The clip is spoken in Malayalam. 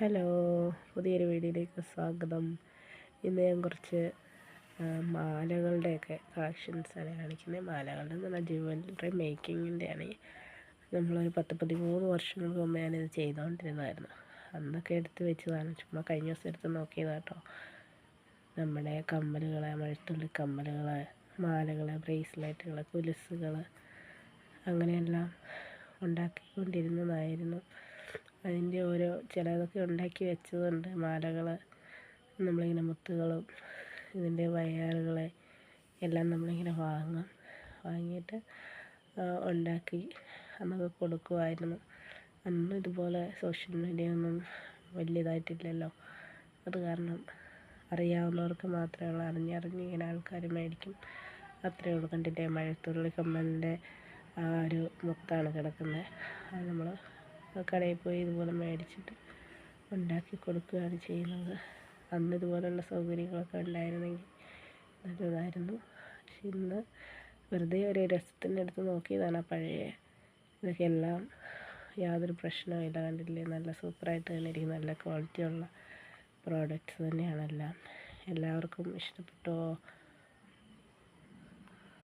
ഹലോ, പുതിയൊരു വീഡിയോയിലേക്ക് സ്വാഗതം. ഇന്ന് ഞാൻ കുറച്ച് മാലകളുടെയൊക്കെ കളക്ഷൻസാണ് കാണിക്കുന്നത്. മാലകളുടെ എന്ന് പറഞ്ഞാൽ ജുവലറി മേക്കിങ്ങിൻ്റെയാണ്. നമ്മളൊരു 13 വർഷങ്ങൾക്ക് മുമ്പ് ഞാനിത് ചെയ്തുകൊണ്ടിരുന്നതായിരുന്നു. അന്നൊക്കെ എടുത്ത് വെച്ചതാണ്, ചുമ്മാ കഴിഞ്ഞ ദിവസം എടുത്ത് നോക്കിയതാണ് കേട്ടോ. നമ്മുടെ കമ്മലുകൾ, മഴത്തുള്ളി കമ്മലുകൾ, മാലകൾ, ബ്രേസ്ലെറ്റുകൾ, കൊലുസുകൾ, അങ്ങനെയെല്ലാം ഉണ്ടാക്കിക്കൊണ്ടിരുന്നതായിരുന്നു. അതിൻ്റെ ഓരോ ചിലതൊക്കെ ഉണ്ടാക്കി വെച്ചതുണ്ട്. മാലകൾ നമ്മളിങ്ങനെ മുത്തുകളും ഇതിൻ്റെ വയറുകൾ എല്ലാം നമ്മളിങ്ങനെ വാങ്ങിയിട്ട് ഉണ്ടാക്കി അന്നൊക്കെ കൊടുക്കുമായിരുന്നു. അന്ന് ഇതുപോലെ സോഷ്യൽ മീഡിയ ഒന്നും വലിയതായിട്ടില്ലല്ലോ. അത് കാരണം അറിയാവുന്നവർക്ക് മാത്രമേ അറിഞ്ഞിങ്ങനെ ആൾക്കാർ മേടിക്കും. അത്രയേ ഉള്ളൂ. കണ്ടില്ലേ, മഴത്തുള്ളി കമ്മലിൻ്റെ ആ ഒരു മുത്താണ് കിടക്കുന്നത്. അത് നമ്മൾ കടയിൽ പോയി ഇതുപോലെ മേടിച്ചിട്ട് ഉണ്ടാക്കി കൊടുക്കുകയാണ് ചെയ്യുന്നത്. അന്ന് ഇതുപോലുള്ള സൗകര്യങ്ങളൊക്കെ ഉണ്ടായിരുന്നെങ്കിൽ നല്ലതായിരുന്നു. പക്ഷെ ഇന്ന് വെറുതെ ഒരു രസത്തിൻ്റെ അടുത്ത് നോക്കിയതാണ് ആ പഴയ ഇതൊക്കെ. എല്ലാം യാതൊരു പ്രശ്നവും ഇല്ല. കണ്ടില്ലേ, നല്ല സൂപ്പറായിട്ട് തന്നെ ഇരിക്കും. നല്ല ക്വാളിറ്റിയുള്ള പ്രോഡക്റ്റ്സ് തന്നെയാണെല്ലാം. എല്ലാവർക്കും ഇഷ്ടപ്പെട്ടോ?